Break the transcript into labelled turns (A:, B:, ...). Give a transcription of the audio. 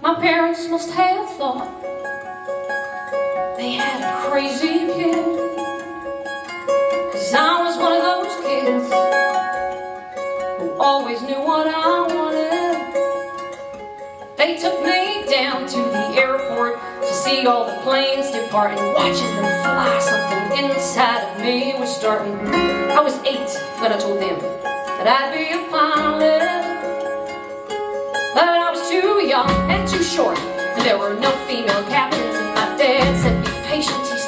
A: My parents must have thought they had a crazy kid, 'cause I was one of those kids who always knew what I wanted. They took me down to the airport to see all the planes depart, and watching them fly, something inside of me was starting. I was 8 when I told them that I'd be a pilot, but I was too young and too short, and there were no female captains, and my dad said, be patient.